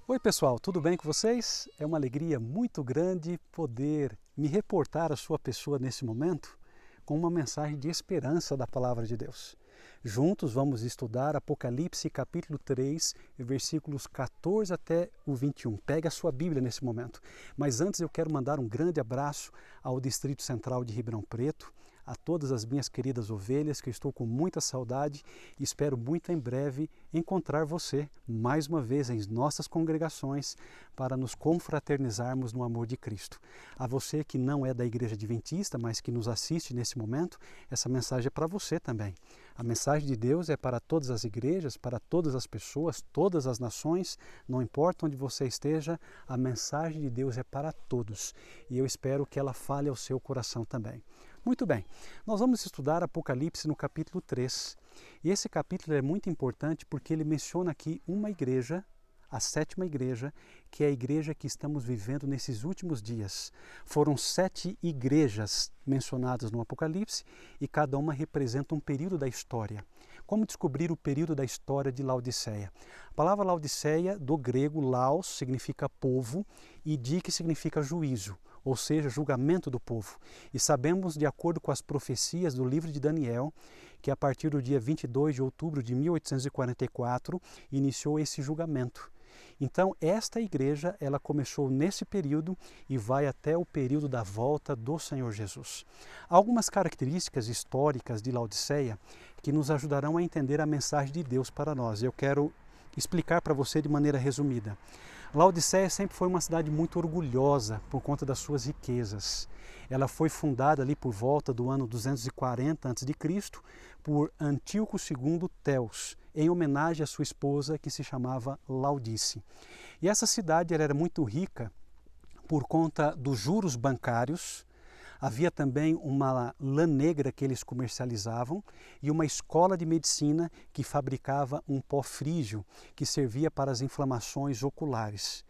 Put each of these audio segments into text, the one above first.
Oi pessoal, tudo bem com vocês? É uma alegria muito grande poder me reportar à sua pessoa nesse momento com uma mensagem de esperança da Palavra de Deus. Juntos vamos estudar Apocalipse capítulo 3, versículos 14 até o 21. Pegue a sua Bíblia nesse momento. Mas antes eu quero mandar um grande abraço ao Distrito Central de Ribeirão Preto, a todas as minhas queridas ovelhas, que eu estou com muita saudade e espero muito em breve encontrar você mais uma vez em nossas congregações para nos confraternizarmos no amor de Cristo. A você que não é da Igreja Adventista, mas que nos assiste nesse momento, essa mensagem é para você também. A mensagem de Deus é para todas as igrejas, para todas as pessoas, todas as nações, não importa onde você esteja, a mensagem de Deus é para todos e eu espero que ela fale ao seu coração também. Muito bem, nós vamos estudar Apocalipse no capítulo 3. E esse capítulo é muito importante porque ele menciona aqui uma igreja, a sétima igreja, que é a igreja que estamos vivendo nesses últimos dias. Foram 7 igrejas mencionadas no Apocalipse e cada uma representa um período da história. Como descobrir o período da história de Laodiceia? A palavra Laodiceia, do grego, laos, significa povo, e di, que significa juízo, ou seja, julgamento do povo. E sabemos, de acordo com as profecias do livro de Daniel, que a partir do dia 22 de outubro de 1844 iniciou esse julgamento. Então, esta igreja, ela começou nesse período e vai até o período da volta do Senhor Jesus. Há algumas características históricas de Laodiceia que nos ajudarão a entender a mensagem de Deus para nós. Eu quero explicar para você de maneira resumida. Laodiceia sempre foi uma cidade muito orgulhosa por conta das suas riquezas. Ela foi fundada ali por volta do ano 240 a.C. por Antíoco II Teos, em homenagem à sua esposa que se chamava Laodice. E essa cidade era muito rica por conta dos juros bancários. Havia também uma lã negra que eles comercializavam e uma escola de medicina que fabricava um pó frígio que servia para as inflamações oculares.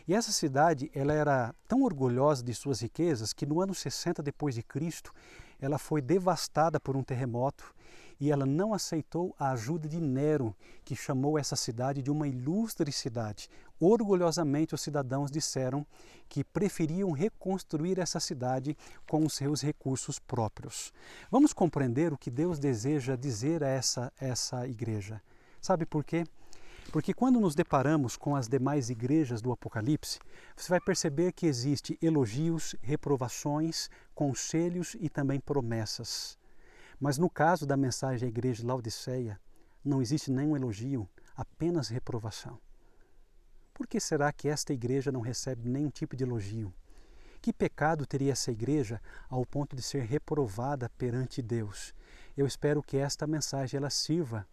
E essa cidade, ela era tão orgulhosa de suas riquezas que no ano 60 depois de Cristo, ela foi devastada por um terremoto e ela não aceitou a ajuda de Nero, que chamou essa cidade de uma ilustre cidade. Orgulhosamente os cidadãos disseram que preferiam reconstruir essa cidade com os seus recursos próprios. Vamos compreender o que Deus deseja dizer a essa igreja. Sabe por quê? Porque quando nos deparamos com as demais igrejas do Apocalipse, você vai perceber que existe elogios, reprovações, conselhos e também promessas. Mas no caso da mensagem à igreja de Laodiceia, não existe nenhum elogio, apenas reprovação. Por que será que esta igreja não recebe nenhum tipo de elogio? Que pecado teria essa igreja ao ponto de ser reprovada perante Deus? Eu espero que esta mensagem ela sirva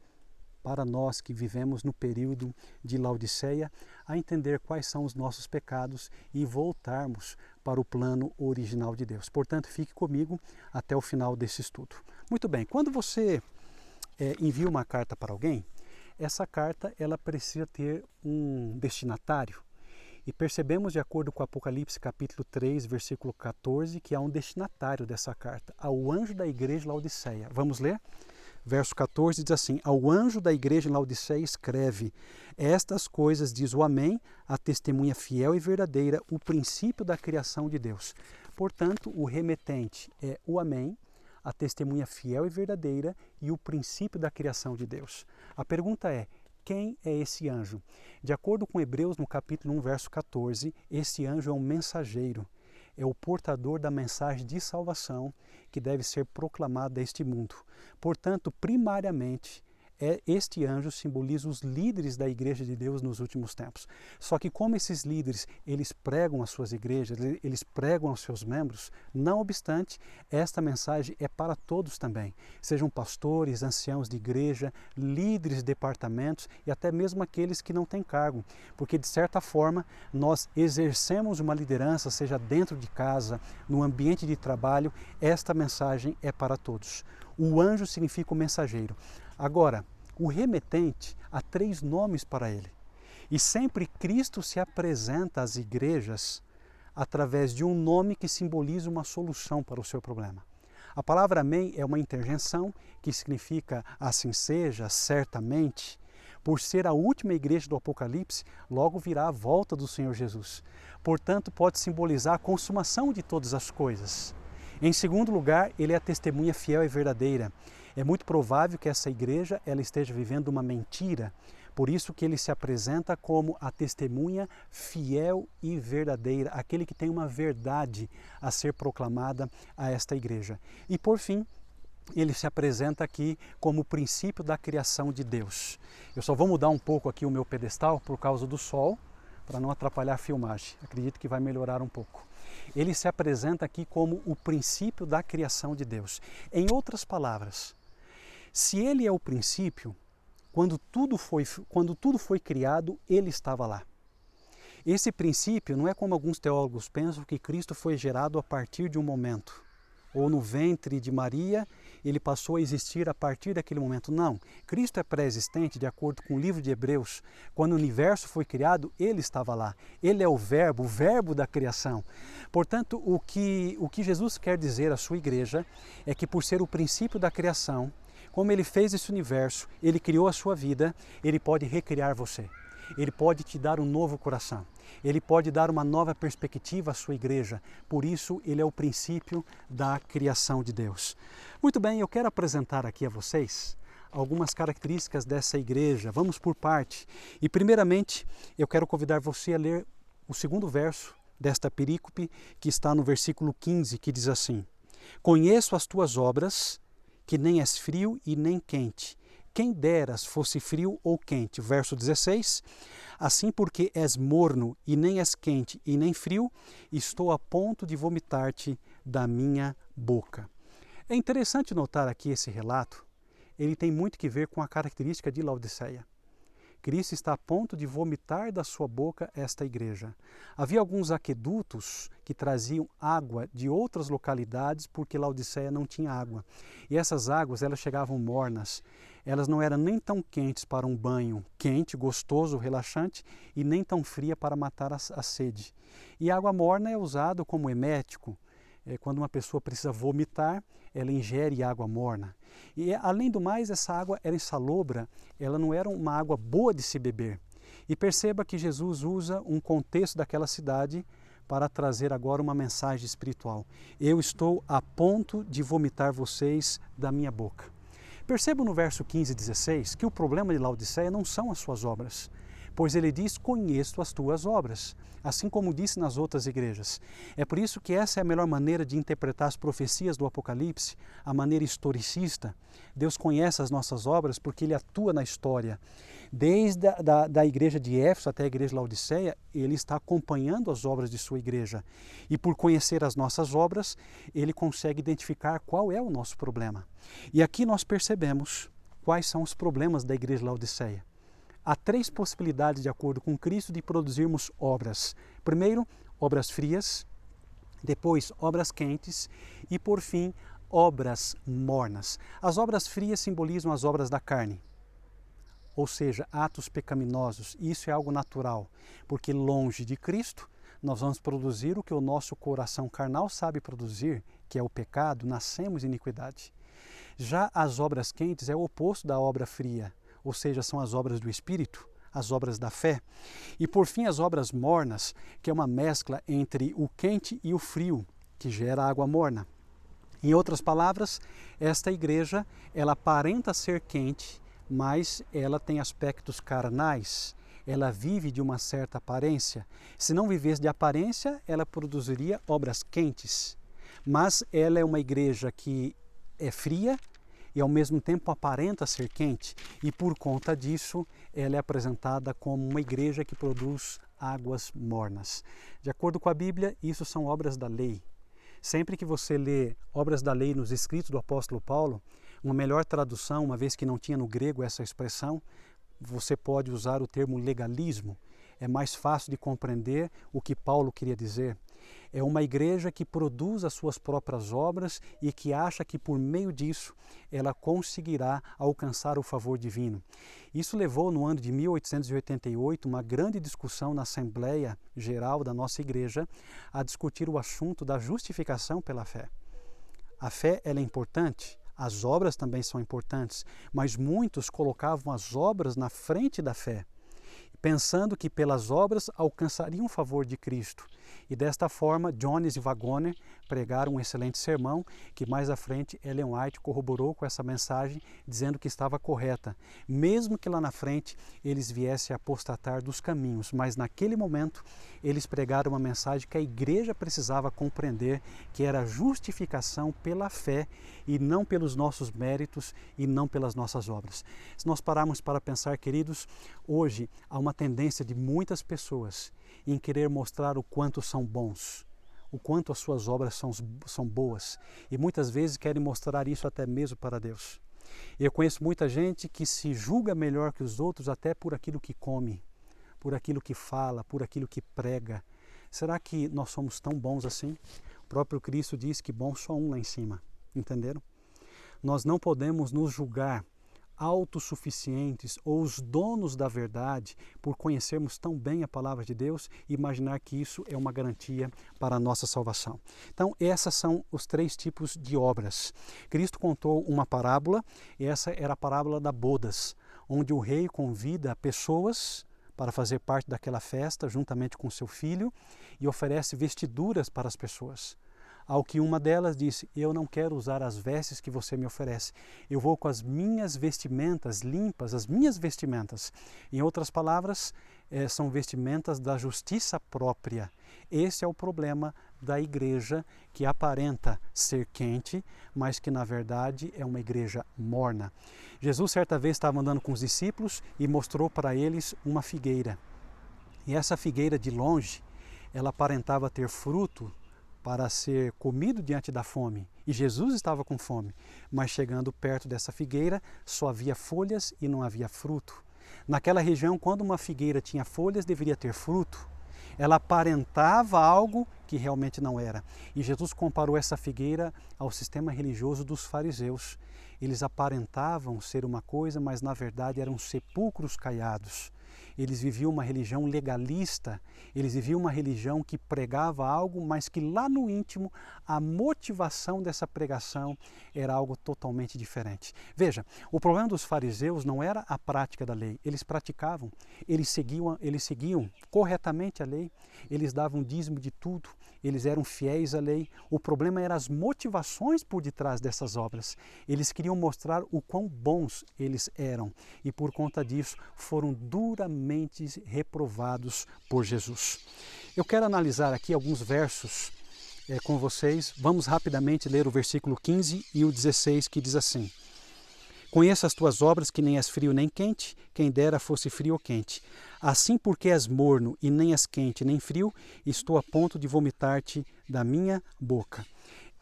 para nós que vivemos no período de Laodiceia, a entender quais são os nossos pecados e voltarmos para o plano original de Deus. Portanto, fique comigo até o final desse estudo. Muito bem, quando você envia uma carta para alguém, essa carta ela precisa ter um destinatário. E percebemos, de acordo com Apocalipse capítulo 3, versículo 14, que há um destinatário dessa carta, ao anjo da igreja de Laodiceia. Vamos ler? Verso 14 diz assim: ao anjo da igreja em Laodiceia escreve: estas coisas diz o Amém, a testemunha fiel e verdadeira, o princípio da criação de Deus. Portanto, o remetente é o Amém, a testemunha fiel e verdadeira e o princípio da criação de Deus. A pergunta é: quem é esse anjo? De acordo com Hebreus, no capítulo 1, verso 14, esse anjo é um mensageiro. É o portador da mensagem de salvação que deve ser proclamada a este mundo. Portanto, primariamente, este anjo simboliza os líderes da igreja de Deus nos últimos tempos. Só que como esses líderes, eles pregam às suas igrejas, eles pregam aos seus membros, não obstante, esta mensagem é para todos também. Sejam pastores, anciãos de igreja, líderes de departamentos e até mesmo aqueles que não têm cargo. Porque de certa forma, nós exercemos uma liderança, seja dentro de casa, no ambiente de trabalho, esta mensagem é para todos. O anjo significa o mensageiro. Agora, o remetente, há 3 nomes para ele. E sempre Cristo se apresenta às igrejas através de um nome que simboliza uma solução para o seu problema. A palavra amém é uma interjeição que significa assim seja, certamente. por ser a última igreja do Apocalipse, logo virá a volta do Senhor Jesus. Portanto, pode simbolizar a consumação de todas as coisas. Em segundo lugar, ele é a testemunha fiel e verdadeira. É muito provável que essa igreja ela esteja vivendo uma mentira, por isso que ele se apresenta como a testemunha fiel e verdadeira, aquele que tem uma verdade a ser proclamada a esta igreja. E por fim, ele se apresenta aqui como o princípio da criação de Deus. Eu só vou mudar um pouco aqui o meu pedestal por causa do sol, para não atrapalhar a filmagem. Acredito que vai melhorar um pouco. Ele se apresenta aqui como o princípio da criação de Deus. Em outras palavras, se ele é o princípio, quando tudo foi criado, ele estava lá. Esse princípio não é como alguns teólogos pensam que Cristo foi gerado a partir de um momento, ou no ventre de Maria, ele passou a existir a partir daquele momento. Não, Cristo é pré-existente, de acordo com o livro de Hebreus. Quando o universo foi criado, ele estava lá. Ele é o verbo da criação. Portanto, o que Jesus quer dizer à sua igreja é que por ser o princípio da criação, como ele fez esse universo, ele criou a sua vida, ele pode recriar você. Ele pode te dar um novo coração. Ele pode dar uma nova perspectiva à sua igreja. Por isso, ele é o princípio da criação de Deus. Muito bem, eu quero apresentar aqui a vocês algumas características dessa igreja. Vamos por parte. E primeiramente, eu quero convidar você a ler o segundo verso desta perícope, que está no versículo 15, que diz assim: Conheço as tuas obras, que nem és frio e nem quente. Quem deras fosse frio ou quente. Verso 16, assim porque és morno e nem és quente e nem frio, estou a ponto de vomitar-te da minha boca. É interessante notar aqui esse relato, ele tem muito que ver com a característica de Laodiceia. Cristo está a ponto de vomitar da sua boca esta igreja. Havia alguns aquedutos que traziam água de outras localidades porque Laodiceia não tinha água. E essas águas elas chegavam mornas. Elas não eram nem tão quentes para um banho quente, gostoso, relaxante, e nem tão fria para matar a sede. E a água morna é usada como emético. Quando uma pessoa precisa vomitar, ela ingere água morna. E além do mais, essa água era insalobra, ela não era uma água boa de se beber. E perceba que Jesus usa um contexto daquela cidade para trazer agora uma mensagem espiritual. Eu estou a ponto de vomitar vocês da minha boca. Perceba no verso 15 e 16 que o problema de Laodiceia não são as suas obras, pois ele diz, conheço as tuas obras, assim como disse nas outras igrejas. É por isso que essa é a melhor maneira de interpretar as profecias do Apocalipse, a maneira historicista. Deus conhece as nossas obras porque Ele atua na história. Desde da igreja de Éfeso até a igreja de Laodiceia, Ele está acompanhando as obras de sua igreja. E por conhecer as nossas obras, Ele consegue identificar qual é o nosso problema. E aqui nós percebemos quais são os problemas da igreja de Laodiceia. Há três possibilidades, de acordo com Cristo, de produzirmos obras. Primeiro, obras frias, depois, obras quentes e, por fim, obras mornas. As obras frias simbolizam as obras da carne, ou seja, atos pecaminosos. Isso é algo natural, porque longe de Cristo, nós vamos produzir o que o nosso coração carnal sabe produzir, que é o pecado, nascemos em iniquidade. Já as obras quentes é o oposto da obra fria, ou seja, são as obras do Espírito, as obras da fé. E por fim as obras mornas, que é uma mescla entre o quente e o frio, que gera água morna. Em outras palavras, esta igreja, ela aparenta ser quente, mas ela tem aspectos carnais, ela vive de uma certa aparência. Se não vivesse de aparência, ela produziria obras quentes. Mas ela é uma igreja que é fria, e ao mesmo tempo aparenta ser quente, e por conta disso ela é apresentada como uma igreja que produz águas mornas. De acordo com a Bíblia, isso são obras da lei. Sempre que você lê obras da lei nos escritos do apóstolo Paulo, uma melhor tradução, uma vez que não tinha no grego essa expressão, você pode usar o termo legalismo. É mais fácil de compreender o que Paulo queria dizer. É uma igreja que produz as suas próprias obras e que acha que por meio disso ela conseguirá alcançar o favor divino. Isso levou no ano de 1888 uma grande discussão na Assembleia Geral da nossa igreja a discutir o assunto da justificação pela fé. A fé ela é importante, As obras também são importantes, mas muitos colocavam as obras na frente da fé, pensando que pelas obras alcançariam o favor de Cristo. E desta forma, Jones e Waggoner pregaram um excelente sermão, que mais à frente Ellen White corroborou com essa mensagem, dizendo que estava correta, mesmo que lá na frente eles viessem a apostatar dos caminhos. Mas naquele momento, eles pregaram uma mensagem que a igreja precisava compreender, que era a justificação pela fé e não pelos nossos méritos e não pelas nossas obras. Se nós pararmos para pensar, queridos, hoje há uma tendência de muitas pessoas em querer mostrar o quanto são bons, o quanto as suas obras são boas, e muitas vezes querem mostrar isso até mesmo para Deus. Eu conheço muita gente que se julga melhor que os outros até por aquilo que come, por aquilo que fala, por aquilo que prega. Será que nós somos tão bons assim? O próprio Cristo diz que bom só um lá em cima, entenderam? Nós não podemos nos julgar autossuficientes ou os donos da verdade por conhecermos tão bem a palavra de Deus e imaginar que isso é uma garantia para a nossa salvação. Então, esses são os 3 tipos de obras. Cristo contou uma parábola, e essa era a parábola da bodas, onde o rei convida pessoas para fazer parte daquela festa juntamente com seu filho e oferece vestiduras para as pessoas. Ao que uma delas disse: eu não quero usar as vestes que você me oferece, eu vou com as minhas vestimentas limpas, as minhas vestimentas. Em outras palavras, são vestimentas da justiça própria. Esse é o problema da igreja, que aparenta ser quente, mas que na verdade é uma igreja morna. Jesus certa vez estava andando com os discípulos e mostrou para eles uma figueira. E essa figueira de longe, ela aparentava ter fruto para ser comido diante da fome. E Jesus estava com fome, mas chegando perto dessa figueira, só havia folhas e não havia fruto. Naquela região, quando uma figueira tinha folhas, deveria ter fruto. Ela aparentava algo que realmente não era. E Jesus comparou essa figueira ao sistema religioso dos fariseus. Eles aparentavam ser uma coisa, mas na verdade eram sepulcros caiados. Eles viviam uma religião legalista, eles viviam uma religião que pregava algo, mas que lá no íntimo a motivação dessa pregação era algo totalmente diferente. Veja, o problema dos fariseus não era a prática da lei, eles praticavam, eles seguiam corretamente a lei, eles davam dízimo de tudo, eles eram fiéis à lei. O problema eram as motivações por detrás dessas obras. Eles queriam mostrar o quão bons eles eram e por conta disso foram duramente reprovados por Jesus. Eu quero analisar aqui alguns versos com vocês. Vamos rapidamente ler o versículo 15 e o 16, que diz assim: conheço as tuas obras, que nem és frio nem quente, quem dera fosse frio ou quente. Assim, porque és morno e nem és quente nem frio, estou a ponto de vomitar-te da minha boca.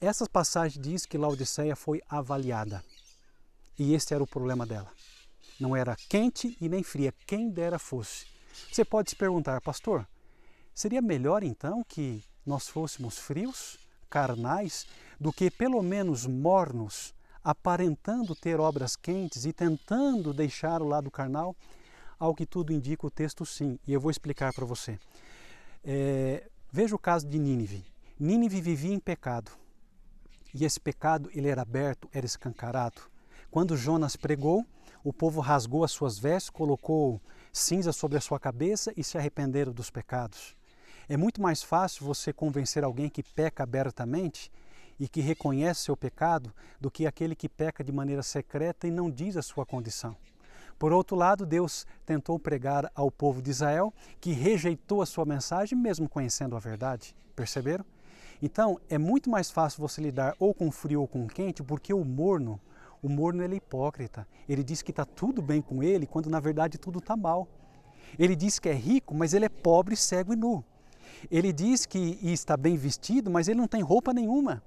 Essa passagem diz que Laodiceia foi avaliada. E este era o problema dela. Não era quente e nem fria, quem dera fosse. Você pode se perguntar: pastor, seria melhor então que nós fôssemos frios, carnais, do que pelo menos mornos, aparentando ter obras quentes e tentando deixar o lado carnal? Ao que tudo indica, o texto sim, e eu vou explicar para você. Veja o caso de Nínive. Nínive vivia em pecado, e esse pecado ele era aberto, era escancarado. Quando Jonas pregou, o povo rasgou as suas vestes, colocou cinza sobre a sua cabeça e se arrependeram dos pecados. É muito mais fácil você convencer alguém que peca abertamente e que reconhece seu pecado do que aquele que peca de maneira secreta e não diz a sua condição. Por outro lado, Deus tentou pregar ao povo de Israel, que rejeitou a sua mensagem mesmo conhecendo a verdade. Perceberam? Então, é muito mais fácil você lidar ou com frio ou com quente, porque o morno ele é hipócrita. Ele diz que está tudo bem com ele, quando na verdade tudo está mal. Ele diz que é rico, mas ele é pobre, cego e nu. Ele diz que está bem vestido, mas ele não tem roupa nenhuma.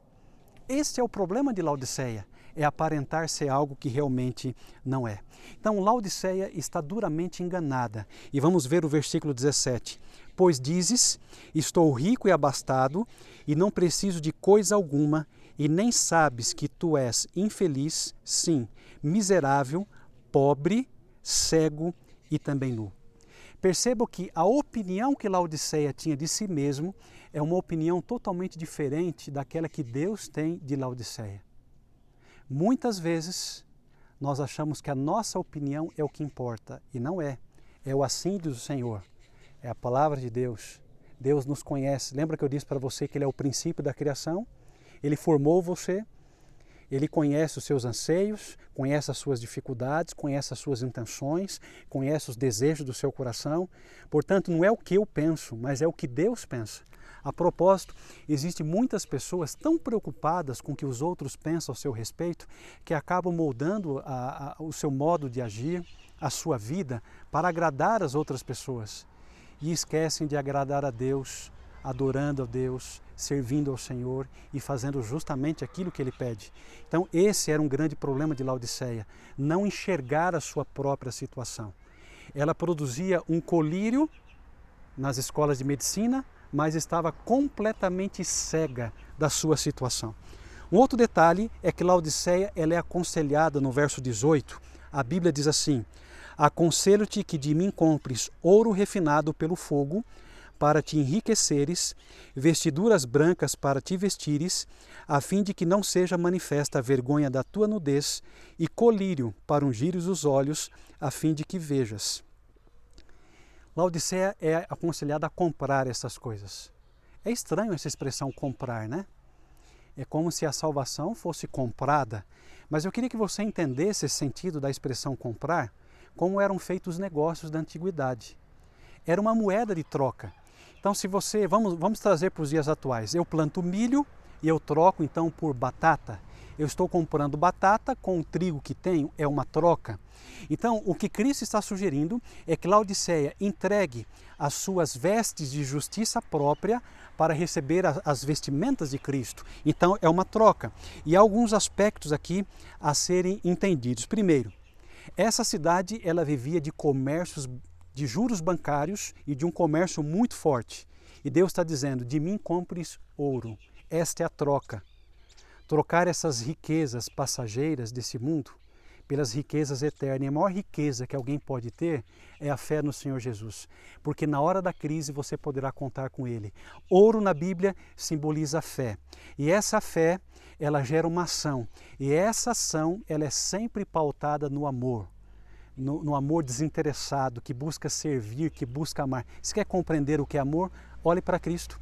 Esse é o problema de Laodiceia, é aparentar ser algo que realmente não é. Então, Laodiceia está duramente enganada. E vamos ver o versículo 17. Pois dizes: estou rico e abastado, e não preciso de coisa alguma, e nem sabes que tu és infeliz, sim, miserável, pobre, cego e também nu. Perceba que a opinião que Laodiceia tinha de si mesmo é uma opinião totalmente diferente daquela que Deus tem de Laodiceia. Muitas vezes nós achamos que a nossa opinião é o que importa, e não é. É o assim diz o Senhor, é a palavra de Deus. Deus nos conhece. Lembra que eu disse para você que Ele é o princípio da criação? Ele formou você, Ele conhece os seus anseios, conhece as suas dificuldades, conhece as suas intenções, conhece os desejos do seu coração. Portanto, não é o que eu penso, mas é o que Deus pensa. A propósito, existem muitas pessoas tão preocupadas com o que os outros pensam ao seu respeito que acabam moldando o seu modo de agir, a sua vida, para agradar as outras pessoas. E esquecem de agradar a Deus, adorando a Deus, servindo ao Senhor e fazendo justamente aquilo que Ele pede. Então esse era um grande problema de Laodiceia, não enxergar a sua própria situação. Ela produzia um colírio nas escolas de medicina, mas estava completamente cega da sua situação. Um outro detalhe é que Laodiceia ela é aconselhada no verso 18, a Bíblia diz assim: aconselho-te que de mim compres ouro refinado pelo fogo, para te enriqueceres, vestiduras brancas para te vestires, a fim de que não seja manifesta a vergonha da tua nudez, e colírio para ungires os olhos, a fim de que vejas. Laodiceia é aconselhada a comprar essas coisas. É estranho essa expressão comprar, né? É como se a salvação fosse comprada. Mas eu queria que você entendesse esse sentido da expressão comprar, como eram feitos os negócios da antiguidade. Era uma moeda de troca. Então, se você, vamos trazer para os dias atuais, eu planto milho e eu troco então por batata. Eu estou comprando batata com o trigo que tenho, é uma troca. Então, o que Cristo está sugerindo é que Laodiceia entregue as suas vestes de justiça própria para receber as vestimentas de Cristo. Então, é uma troca. E há alguns aspectos aqui a serem entendidos. Primeiro, essa cidade ela vivia de comércios, de juros bancários e de um comércio muito forte. E Deus está dizendo, de mim compres ouro. Esta é a troca. Trocar essas riquezas passageiras desse mundo pelas riquezas eternas. E a maior riqueza que alguém pode ter é a fé no Senhor Jesus. Porque na hora da crise você poderá contar com Ele. Ouro na Bíblia simboliza fé. E essa fé, ela gera uma ação. E essa ação, ela é sempre pautada no amor. No amor desinteressado, que busca servir, que busca amar. Se quer compreender o que é amor, olhe para Cristo.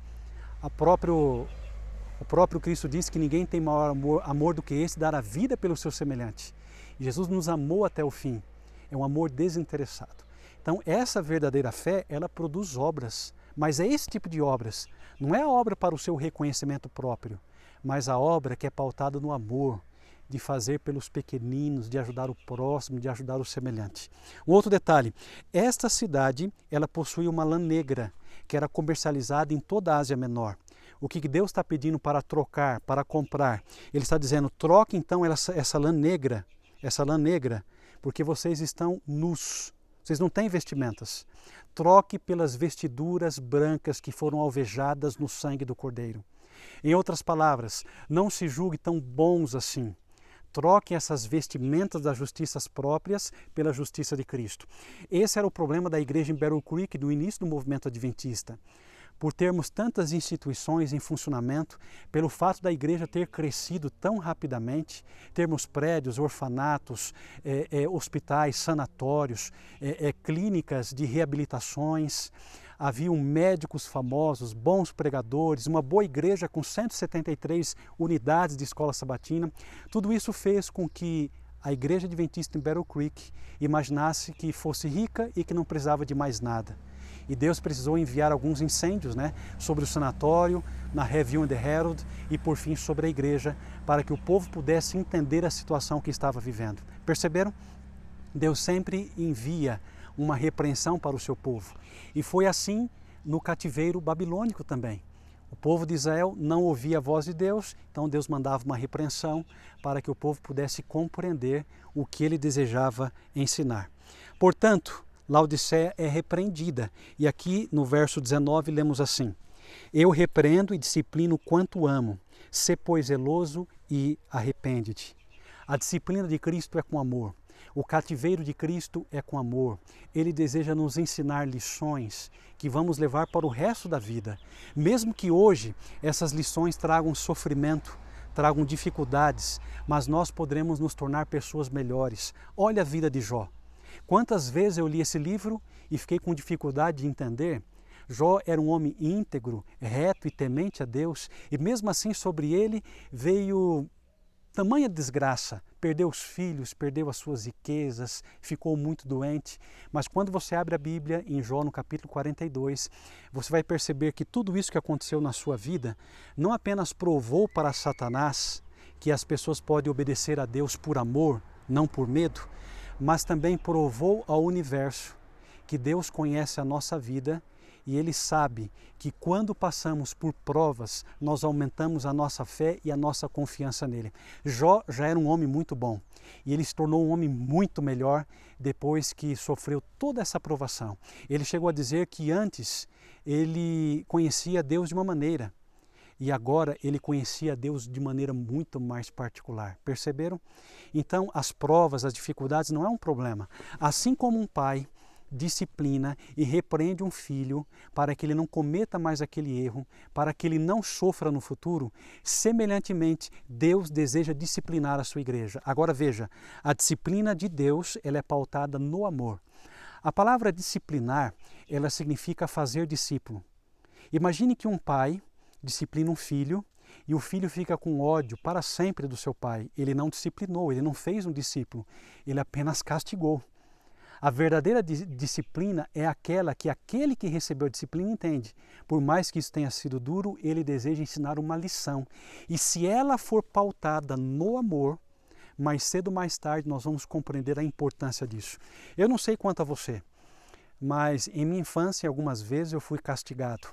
O próprio Cristo disse que ninguém tem maior amor do que esse, dar a vida pelo seu semelhante. E Jesus nos amou até o fim. É um amor desinteressado. Então, essa verdadeira fé, ela produz obras. Mas é esse tipo de obras. Não é a obra para o seu reconhecimento próprio, mas a obra que é pautada no amor, de fazer pelos pequeninos, de ajudar o próximo, de ajudar o semelhante. Um outro detalhe, esta cidade, ela possui uma lã negra, que era comercializada em toda a Ásia Menor. O que Deus está pedindo para trocar, para comprar? Ele está dizendo, troque então essa lã negra, porque vocês estão nus, vocês não têm vestimentas. Troque pelas vestiduras brancas que foram alvejadas no sangue do Cordeiro. Em outras palavras, não se julgue tão bons assim. Troquem essas vestimentas das justiças próprias pela justiça de Cristo. Esse era o problema da igreja em Battle Creek, do início do movimento adventista. Por termos tantas instituições em funcionamento, pelo fato da igreja ter crescido tão rapidamente, termos prédios, orfanatos, hospitais, sanatórios, clínicas de reabilitações, haviam médicos famosos, bons pregadores, uma boa igreja com 173 unidades de escola sabatina. Tudo isso fez com que a igreja adventista em Battle Creek imaginasse que fosse rica e que não precisava de mais nada. E Deus precisou enviar alguns incêndios, sobre o sanatório, na Review and the Herald e por fim sobre a igreja, para que o povo pudesse entender a situação que estava vivendo. Perceberam? Deus sempre envia uma repreensão para o seu povo. E foi assim no cativeiro babilônico também. O povo de Israel não ouvia a voz de Deus, então Deus mandava uma repreensão para que o povo pudesse compreender o que ele desejava ensinar. Portanto, Laodiceia é repreendida. E aqui no verso 19 lemos assim: eu repreendo e disciplino quanto amo, sê pois zeloso e arrepende-te. A disciplina de Cristo é com amor. O cativeiro de Cristo é com amor. Ele deseja nos ensinar lições que vamos levar para o resto da vida. Mesmo que hoje essas lições tragam sofrimento, tragam dificuldades, mas nós poderemos nos tornar pessoas melhores. Olha a vida de Jó. Quantas vezes eu li esse livro e fiquei com dificuldade de entender? Jó era um homem íntegro, reto e temente a Deus, e mesmo assim sobre ele veio tamanha desgraça. Perdeu os filhos, perdeu as suas riquezas, ficou muito doente. Mas quando você abre a Bíblia, em Jó, no capítulo 42, você vai perceber que tudo isso que aconteceu na sua vida não apenas provou para Satanás que as pessoas podem obedecer a Deus por amor, não por medo, mas também provou ao universo que Deus conhece a nossa vida e Ele sabe que quando passamos por provas, nós aumentamos a nossa fé e a nossa confiança nele. Jó já era um homem muito bom e ele se tornou um homem muito melhor depois que sofreu toda essa provação. Ele chegou a dizer que antes ele conhecia Deus de uma maneira e agora ele conhecia Deus de maneira muito mais particular. Perceberam? Então as provas, as dificuldades não é um problema. Assim como um pai disciplina e repreende um filho para que ele não cometa mais aquele erro, para que ele não sofra no futuro, semelhantemente, Deus deseja disciplinar a sua igreja. Agora veja, a disciplina de Deus ela é pautada no amor. A palavra disciplinar, ela significa fazer discípulo. Imagine que um pai disciplina um filho e o filho fica com ódio para sempre do seu pai. Ele não disciplinou, ele não fez um discípulo, ele apenas castigou. A verdadeira disciplina é aquela que aquele que recebeu a disciplina entende. Por mais que isso tenha sido duro, ele deseja ensinar uma lição. E se ela for pautada no amor, mais cedo ou mais tarde nós vamos compreender a importância disso. Eu não sei quanto a você, mas em minha infância algumas vezes eu fui castigado.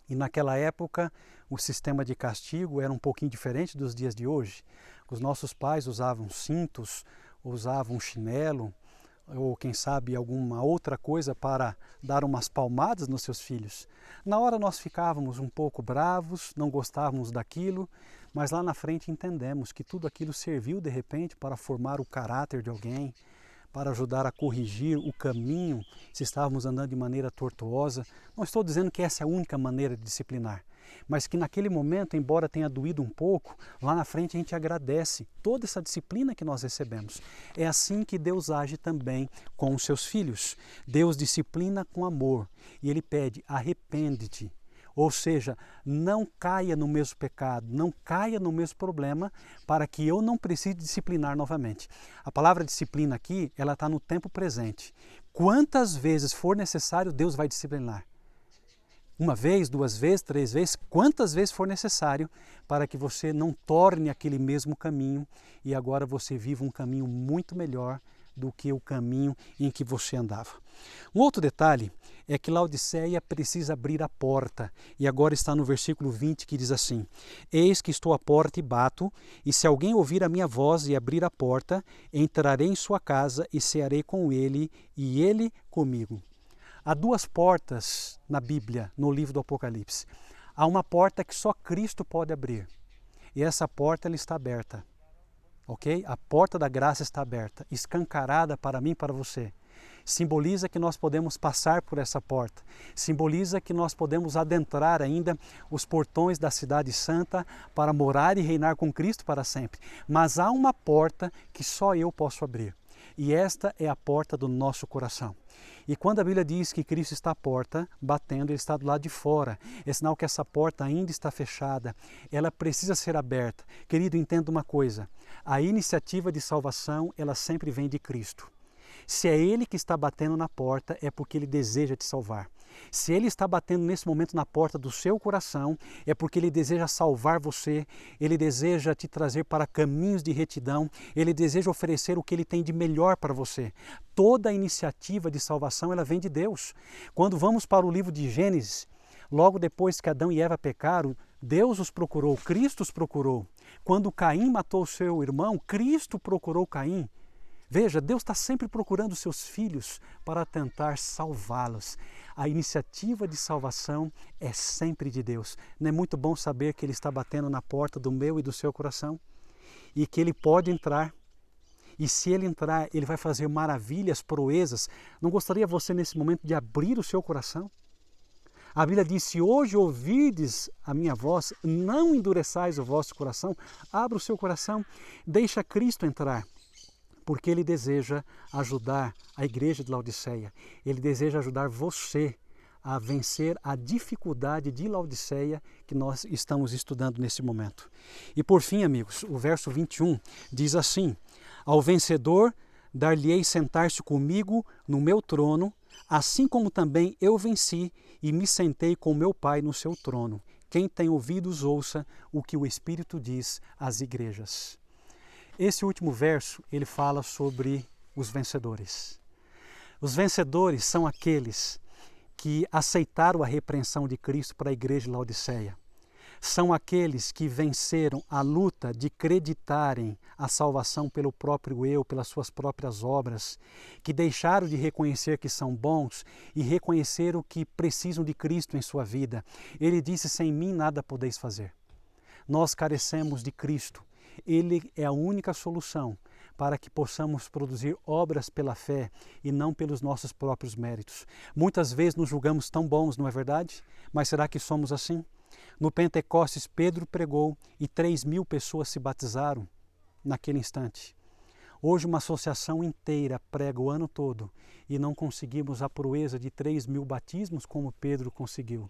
E naquela época o sistema de castigo era um pouquinho diferente dos dias de hoje. Os nossos pais usavam cintos, usavam chinelo, ou quem sabe alguma outra coisa para dar umas palmadas nos seus filhos. Na hora nós ficávamos um pouco bravos, não gostávamos daquilo, mas lá na frente entendemos que tudo aquilo serviu de repente para formar o caráter de alguém, para ajudar a corrigir o caminho se estávamos andando de maneira tortuosa. Não estou dizendo que essa é a única maneira de disciplinar, mas que naquele momento, embora tenha doído um pouco, lá na frente a gente agradece toda essa disciplina que nós recebemos. É assim que Deus age também com os seus filhos. Deus disciplina com amor e Ele pede, arrepende-te. Ou seja, não caia no mesmo pecado, não caia no mesmo problema, para que eu não precise disciplinar novamente. A palavra disciplina aqui, ela está no tempo presente. Quantas vezes for necessário, Deus vai disciplinar. Uma vez, duas vezes, três vezes, quantas vezes for necessário para que você não torne aquele mesmo caminho e agora você viva um caminho muito melhor do que o caminho em que você andava. Um outro detalhe é que Laodiceia precisa abrir a porta e agora está no versículo 20 que diz assim: Eis que estou à porta e bato, e se alguém ouvir a minha voz e abrir a porta, entrarei em sua casa e cearei com ele e ele comigo. Há duas portas na Bíblia, no livro do Apocalipse. Há uma porta que só Cristo pode abrir. E essa porta ela está aberta. Ok? A porta da graça está aberta, escancarada para mim e para você. Simboliza que nós podemos passar por essa porta. Simboliza que nós podemos adentrar ainda os portões da cidade santa para morar e reinar com Cristo para sempre. Mas há uma porta que só eu posso abrir. E esta é a porta do nosso coração. E quando a Bíblia diz que Cristo está à porta, batendo, Ele está do lado de fora. É sinal que essa porta ainda está fechada. Ela precisa ser aberta. Querido, entenda uma coisa. A iniciativa de salvação, ela sempre vem de Cristo. Se é Ele que está batendo na porta, é porque Ele deseja te salvar. Se Ele está batendo nesse momento na porta do seu coração, é porque Ele deseja salvar você, Ele deseja te trazer para caminhos de retidão, Ele deseja oferecer o que Ele tem de melhor para você. Toda a iniciativa de salvação, ela vem de Deus. Quando vamos para o livro de Gênesis, logo depois que Adão e Eva pecaram, Deus os procurou, Cristo os procurou. Quando Caim matou seu irmão, Cristo procurou Caim. Veja, Deus está sempre procurando seus filhos para tentar salvá-los. A iniciativa de salvação é sempre de Deus. Não é muito bom saber que Ele está batendo na porta do meu e do seu coração? E que Ele pode entrar. E se Ele entrar, Ele vai fazer maravilhas, proezas. Não gostaria você nesse momento de abrir o seu coração? A Bíblia diz, se hoje ouvirdes a minha voz, não endureçais o vosso coração, abra o seu coração, deixa Cristo entrar, porque Ele deseja ajudar a igreja de Laodiceia, Ele deseja ajudar você a vencer a dificuldade de Laodiceia que nós estamos estudando nesse momento. E por fim, amigos, o verso 21 diz assim, ao vencedor dar-lhe-ei sentar-se comigo no meu trono, assim como também eu venci e me sentei com meu Pai no seu trono. Quem tem ouvidos, ouça o que o Espírito diz às igrejas. Esse último verso, ele fala sobre os vencedores. Os vencedores são aqueles que aceitaram a repreensão de Cristo para a igreja de Laodiceia. São aqueles que venceram a luta de acreditarem a salvação pelo próprio eu, pelas suas próprias obras, que deixaram de reconhecer que são bons e reconheceram que precisam de Cristo em sua vida. Ele disse, sem mim nada podeis fazer. Nós carecemos de Cristo. Ele é a única solução para que possamos produzir obras pela fé e não pelos nossos próprios méritos. Muitas vezes nos julgamos tão bons, não é verdade? Mas será que somos assim? No Pentecostes, Pedro pregou e 3.000 pessoas se batizaram naquele instante. Hoje uma associação inteira prega o ano todo e não conseguimos a proeza de 3.000 batismos como Pedro conseguiu.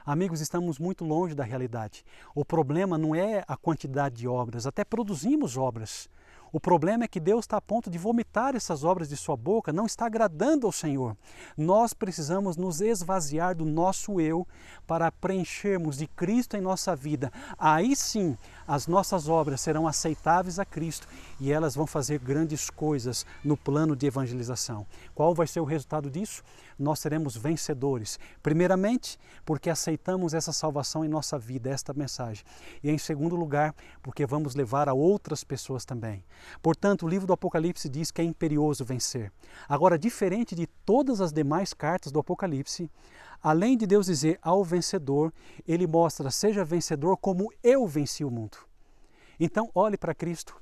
Amigos, estamos muito longe da realidade. O problema não é a quantidade de obras, até produzimos obras. O problema é que Deus está a ponto de vomitar essas obras de sua boca, não está agradando ao Senhor. Nós precisamos nos esvaziar do nosso eu para preenchermos de Cristo em nossa vida. Aí sim, as nossas obras serão aceitáveis a Cristo e elas vão fazer grandes coisas no plano de evangelização. Qual vai ser o resultado disso? Nós seremos vencedores. Primeiramente, porque aceitamos essa salvação em nossa vida, esta mensagem. E em segundo lugar, porque vamos levar a outras pessoas também. Portanto, o livro do Apocalipse diz que é imperioso vencer. Agora, diferente de todas as demais cartas do Apocalipse, além de Deus dizer ao vencedor, ele mostra, seja vencedor como eu venci o mundo. Então, olhe para Cristo,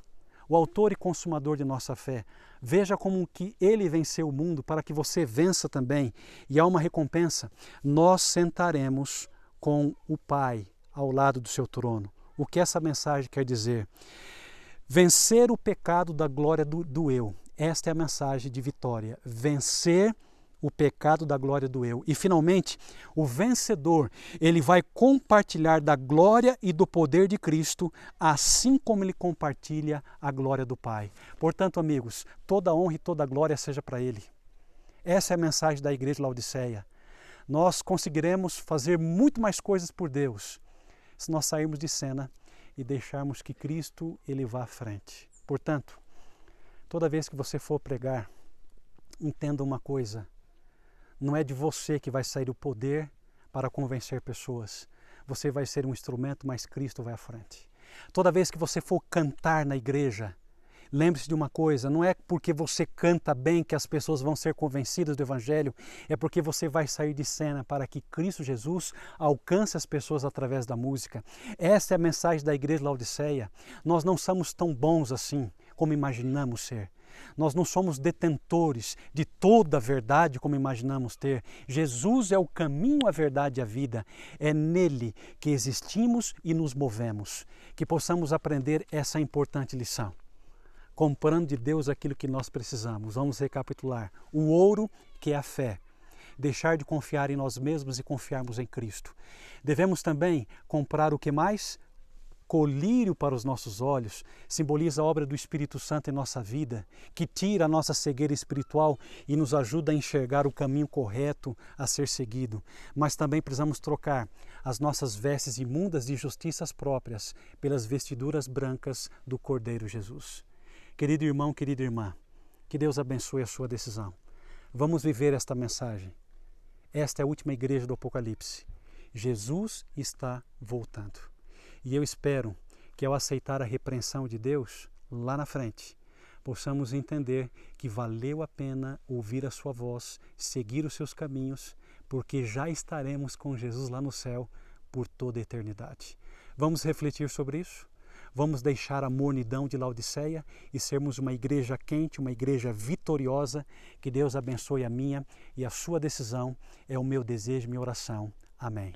o autor e consumador de nossa fé. Veja como que ele venceu o mundo para que você vença também. E há uma recompensa. Nós sentaremos com o Pai ao lado do seu trono. O que essa mensagem quer dizer? Vencer o pecado da glória do eu. Esta é a mensagem de vitória. Vencer o pecado da glória do eu. E finalmente, o vencedor, ele vai compartilhar da glória e do poder de Cristo, assim como ele compartilha a glória do Pai. Portanto, amigos, toda honra e toda glória seja para ele. Essa é a mensagem da igreja de Laodiceia. Nós conseguiremos fazer muito mais coisas por Deus se nós sairmos de cena e deixarmos que Cristo ele vá à frente. Portanto, toda vez que você for pregar, entenda uma coisa: não é de você que vai sair o poder para convencer pessoas. Você vai ser um instrumento, mas Cristo vai à frente. Toda vez que você for cantar na igreja, lembre-se de uma coisa, não é porque você canta bem que as pessoas vão ser convencidas do Evangelho, é porque você vai sair de cena para que Cristo Jesus alcance as pessoas através da música. Essa é a mensagem da igreja de Laodiceia. Nós não somos tão bons assim como imaginamos ser. Nós não somos detentores de toda a verdade como imaginamos ter. Jesus é o caminho, a verdade e a vida. É nele que existimos e nos movemos. Que possamos aprender essa importante lição. Comprando de Deus aquilo que nós precisamos. Vamos recapitular. O ouro, que é a fé. Deixar de confiar em nós mesmos e confiarmos em Cristo. Devemos também comprar o que mais? Colírio para os nossos olhos, simboliza a obra do Espírito Santo em nossa vida, que tira a nossa cegueira espiritual e nos ajuda a enxergar o caminho correto a ser seguido. Mas também precisamos trocar as nossas vestes imundas de justiças próprias pelas vestiduras brancas do Cordeiro Jesus. Querido irmão, querida irmã, que Deus abençoe a sua decisão. Vamos viver esta mensagem. Esta é a última igreja do Apocalipse. Jesus está voltando. E eu espero que ao aceitar a repreensão de Deus, lá na frente, possamos entender que valeu a pena ouvir a sua voz, seguir os seus caminhos, porque já estaremos com Jesus lá no céu por toda a eternidade. Vamos refletir sobre isso? Vamos deixar a mornidão de Laodiceia e sermos uma igreja quente, uma igreja vitoriosa. Que Deus abençoe a minha e a sua decisão. É o meu desejo, minha oração. Amém.